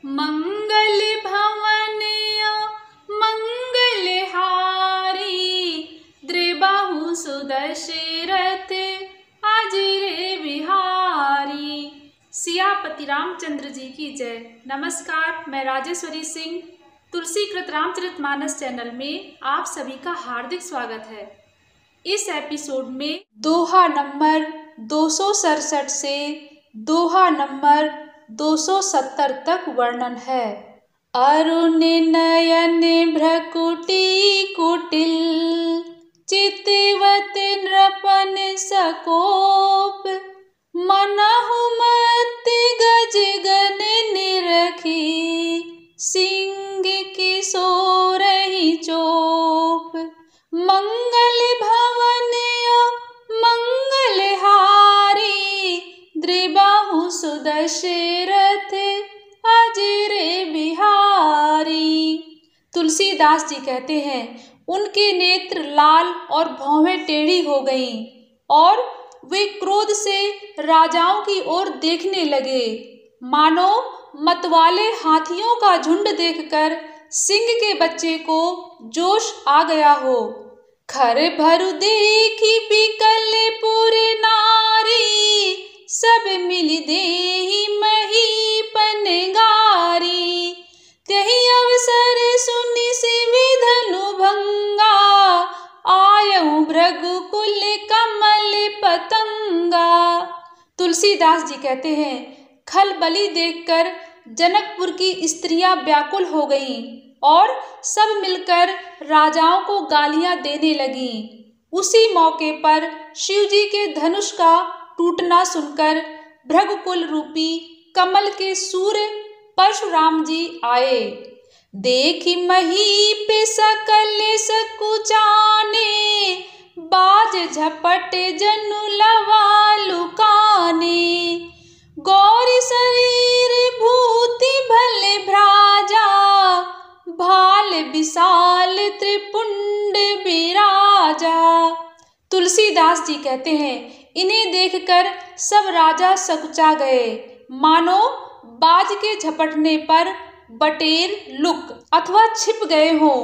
मंगल भवनय मंगलहारी द्रिबाहु सुदशरथ अजय बिहारी। सियापति रामचंद्र जी की जय। नमस्कार, मैं राजेश्वरी सिंह तुलसीकृत रामचरितमानस चैनल में आप सभी का हार्दिक स्वागत है। इस एपिसोड में दोहा नंबर 267 से दोहा नंबर 270 तक वर्णन है। अरुण नयन भ्रकुटी कुटिल चितवत नृपन सकोप मनहु मत गज गन निरखी सिंह किशोरहि चोप। मंगल भवन मंगलहारी द्रिबाहु सुदशरथ अजय बिहारी। तुलसीदास जी कहते हैं, उनके नेत्र लाल और भौहें टेढ़ी हो गईं और वे क्रोध से राजाओं की ओर देखने लगे, मानो मतवाले हाथियों का झुंड देखकर सिंह के बच्चे को जोश आ गया हो। खर भरु देखी बिकल पुर नारी सब मिल देहि महीपन गारी। त्यहि अवसर सुनि शिवि धनु भंगा आयहु भृगुकुल कमल पतंगा। तुलसीदास जी कहते हैं, खलबली देखकर जनकपुर की स्त्रियां व्याकुल हो गईं और सब मिलकर राजाओं को गालियां देने लगीं। उसी मौके पर शिवजी के धनुष का टूटना सुनकर भृगुकुल रूपी कमल के सूर्य परशुराम जी आए। देखी महीप सकल सकुचाने बाज झपट जनु लवा लुकाने। गौरी शरीर भूति भले भ्राजा भाल विशाल त्रिपुंड विराजा। तुलसीदास जी कहते हैं, इन्हें देखकर सब राजा सकुचा गए, मानो बाज के झपटने पर बटेर लुक अथवा छिप गए हों।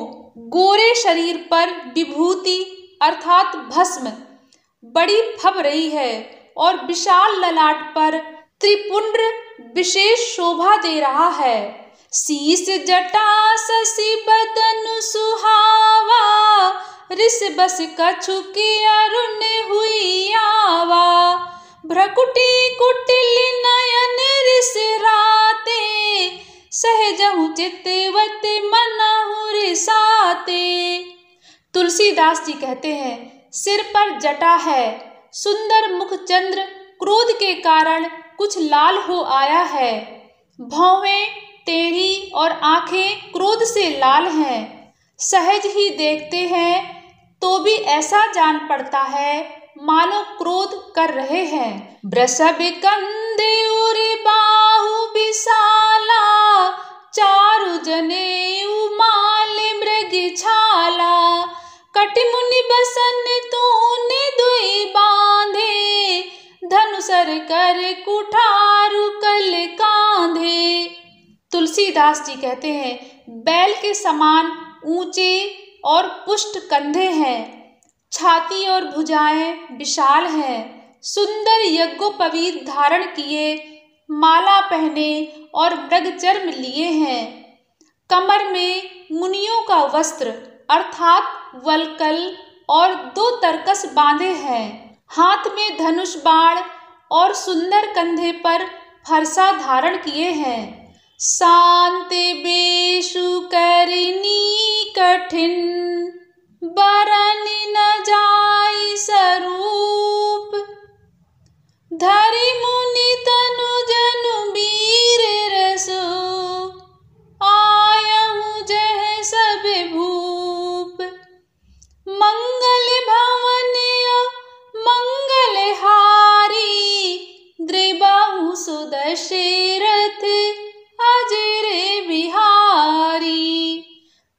गोरे शरीर पर विभूति अर्थात भस्म बड़ी फब रही है और विशाल ललाट पर त्रिपुंड विशेष शोभा दे रहा है। शीस जटा शशि बदन सुहावा रिस बस कछु की अरुण हुई आवा। भ्रकुटी कुटिल नयन रिस राते सहजहु चितवत मनहु रिसाते। तुलसीदास जी कहते हैं, सिर पर जटा है, सुंदर मुख चंद्र क्रोध के कारण कुछ लाल हो आया है, भौहें टेढ़ी और आंखें क्रोध से लाल हैं। सहज ही देखते हैं तो भी ऐसा जान पड़ता है मानो क्रोध कर रहे हैं। वृषभ कंधे उर बाहु विशाला चारु जनेऊ माल मृग छाला। कटिमुनि बसन तूने दुई बांधे धनुसर कर कुठारु कल कांधे। तुलसीदास जी कहते हैं, बैल के समान ऊंचे और पुष्ट कंधे हैं, छाती और भुजाएं विशाल हैं, सुंदर यज्ञोपवीत धारण किए, माला पहने और मृगचर्म लिए हैं। कमर में मुनियों का वस्त्र अर्थात वल्कल और 2 तरकस बांधे हैं। हाथ में धनुष बाण और सुंदर कंधे पर फरसा धारण किए हैं। शांत बेशु करनी कठिन बरन न जाई स्वरूप। धरि मुनि तनु जनु वीर रसु आयहु जह सब भूप। मंगल भवन मंगलहारी द्रिबाहु सुदशरथ अजय बिहारी।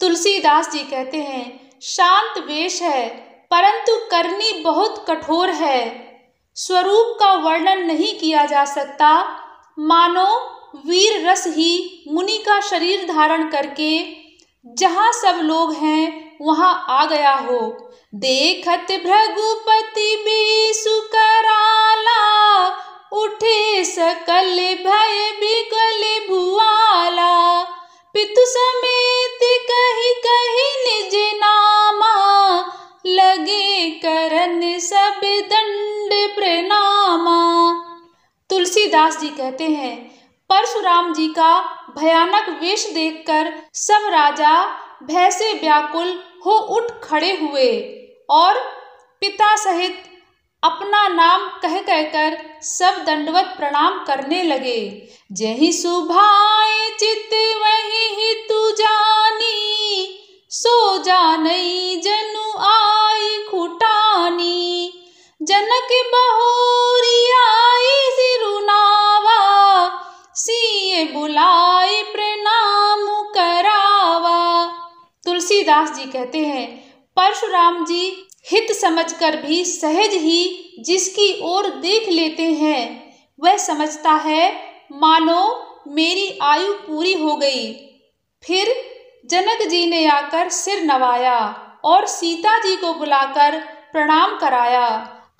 तुलसीदास जी कहते हैं, शांत वेश है परंतु करनी बहुत कठोर है। स्वरूप का वर्णन नहीं किया जा सकता, मानो वीर रस ही मुनि का शरीर धारण करके जहाँ सब लोग हैं वहाँ आ गया हो। देखत भृगुपति बेसु कराला, उठे सकल भय बिकल भुआला। पितु समेत कही कही निज नामा, लगे करन सब दंड प्रणामा। तुलसीदास जी कहते हैं, परशुराम जी का भयानक वेश देखकर सब राजा भय से व्याकुल हो उठ खड़े हुए और पिता सहित अपना नाम कह कहकर सब दंडवत प्रणाम करने लगे। जहि सुभाए चित वही हितु जानी, सो जानई जनु आई खुटानी। जनक बहोरी आई सिरुनावा, सिए बुलाए प्रणाम करावा। तुलसीदास जी कहते हैं, परशुराम जी हित समझकर भी सहज ही जिसकी ओर देख लेते हैं वह समझता है मानो मेरी आयु पूरी हो गई। फिर जनक जी ने आकर सिर नवाया और सीता जी को बुलाकर प्रणाम कराया।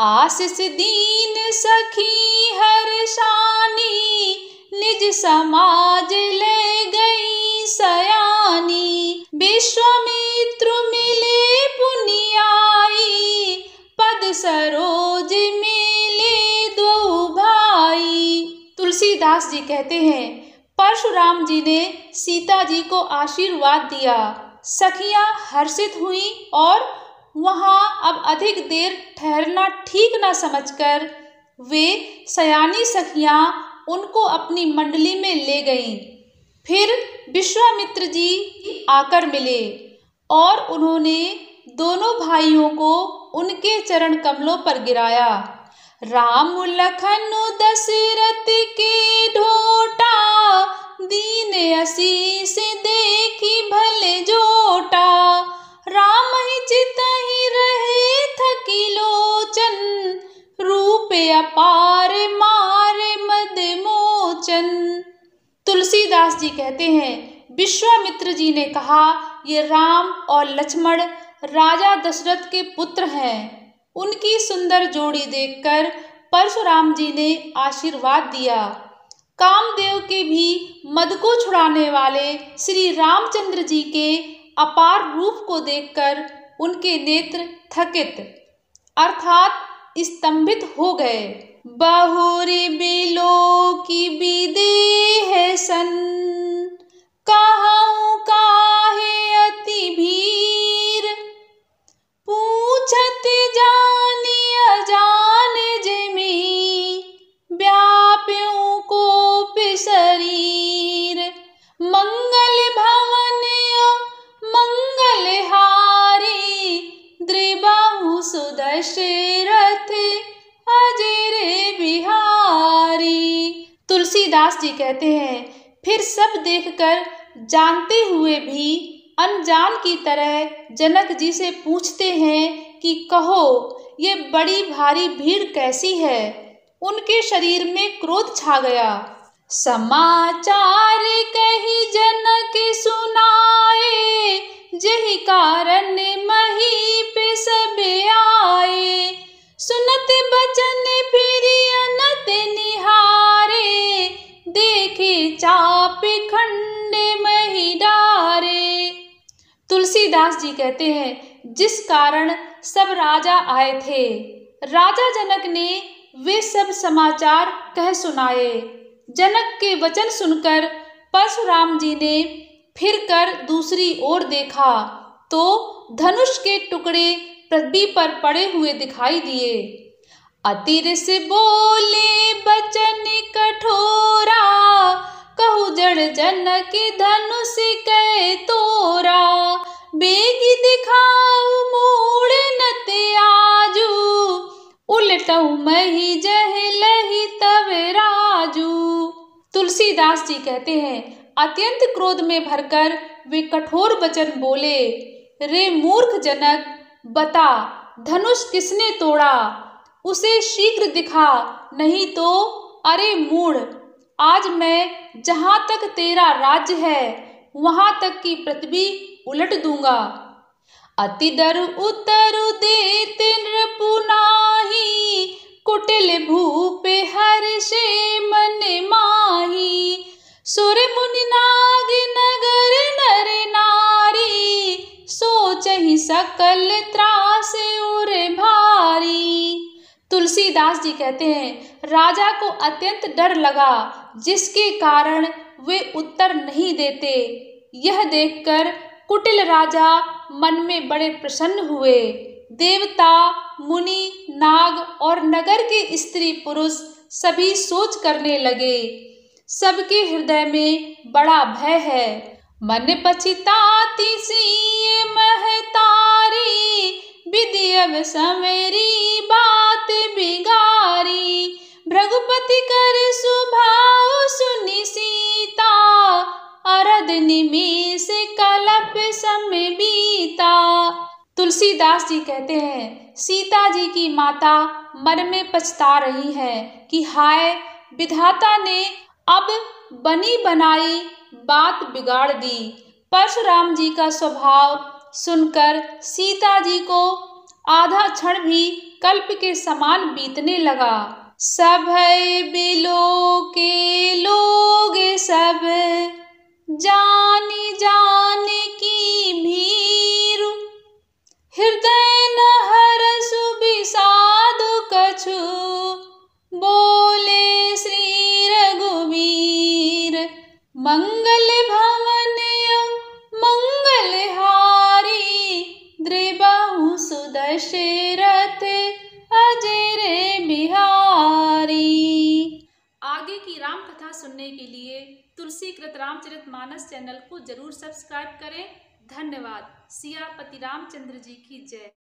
आशीष दीन सखी हर्षानी, निज समाज ले गई सयानी। विश्वामित्र मिले पुनियाई, पद सरोज मिले दो भाई। तुलसीदास जी कहते हैं, परशुराम जी ने सीता जी को आशीर्वाद दिया। सखियां हर्षित हुई और वहां अब अधिक देर ठहरना ठीक न समझकर वे सयानी सखियां उनको अपनी मंडली में ले गईं। फिर विश्वामित्र जी आकर मिले और उन्होंने दोनों भाइयों को उनके चरण कमलों पर गिराया। राम लखन दशरथ के ढोटा, दीन आशीष देखी भले जोटा। राम ही चितहि रहे थकी लोचन, रूप अपार मारे मद मोचन। तुलसीदास जी कहते हैं, विश्वामित्र जी ने कहा, ये राम और लक्ष्मण राजा दशरथ के पुत्र हैं। उनकी सुंदर जोड़ी देखकर परशुराम जी ने आशीर्वाद दिया। कामदेव के भी मद को छुड़ाने वाले श्री रामचंद्र जी के अपार रूप को देखकर उनके नेत्र थकित अर्थात स्तंभित हो गए। बहुरी बिलो की विदेह सन, कहूँ काहे अति भीर। पूछत जानी अजान जिमी, व्याप्यों को पिशरीर। मंगल भवन मंगल हारी, द्रिबाहु सुदशरथ अजर बिहारी। तुलसीदास जी कहते हैं, फिर सब देखकर जानते हुए भी अनजान की तरह जनक जी से पूछते हैं कि कहो ये बड़ी भारी भीड़ कैसी है। उनके शरीर में क्रोध छा गया। समाचार कही जनक सुनाए, जहि कारण महीप सब आए। सुनत बचन फिर अनत निहारे, देखे चाप खंड मही डारे। तुलसीदास जी कहते हैं, जिस कारण सब राजा आए थे, राजा जनक ने वे सब समाचार कह सुनाए। जनक के वचन सुनकर परशुराम जी ने फिर कर दूसरी ओर देखा तो धनुष के टुकड़े पृथ्वी पर पड़े हुए दिखाई दिए। अतिर से बोले बचन कठोरा, कहु जड़ जनक धनुष कै तोरा। बेगी दिखाऊ मूड़ नत आजू, उलटऊ मही जह लही तब राजू। तुलसीदास जी कहते हैं, अत्यंत क्रोध में भरकर वे कठोर वचन बोले। रे मूर्ख जनक, बता धनुष किसने तोड़ा, उसे शीघ्र दिखा, नहीं तो अरे मूढ़ आज मैं जहाँ तक तेरा राज्य है वहाँ तक की पृथ्वी उलट दूंगा। अति दरु उतरु देते नृपु नाही, कुटिल भूपे हर्षे मन माही। सुर मुनि नाग नगर नर नारी, सोचहि सकल त्रास उर भारी। तुलसीदास जी कहते हैं, राजा को अत्यंत डर लगा जिसके कारण वे उत्तर नहीं देते। यह देखकर कुटिल राजा मन में बड़े प्रसन्न हुए। देवता, मुनि, नाग और नगर के स्त्री पुरुष सभी सोच करने लगे। सबके हृदय में बड़ा भय है। मन पछिताती सिय महतारी, विधि अब समेरी बात बिगारी। भृगुपति कर सुभाव सुनि सीता, अरद निमेष कलप समय बीता। तुलसीदास जी कहते हैं, सीता जी की माता मन में पछता रही है कि हाय, विधाता ने अब बनी बनाई बात बिगाड़ दी। परशुराम जी का स्वभाव सुनकर सीता जी को आधा क्षण भी कल्प के समान बीतने लगा। सभय बिलो के लोग सब, जानी जान की भीरु। हृदय न हरसु विषाद कछु, बोले श्री रघुवीर। मंगल भवन मंगल हारी, द्रिबहु सुदशरथ अजर बिहारी। आगे की राम कथा सुनने के लिए तुलसीकृत रामचरितमानस चैनल को जरूर सब्सक्राइब करें। धन्यवाद। सियापति रामचंद्र जी की जय।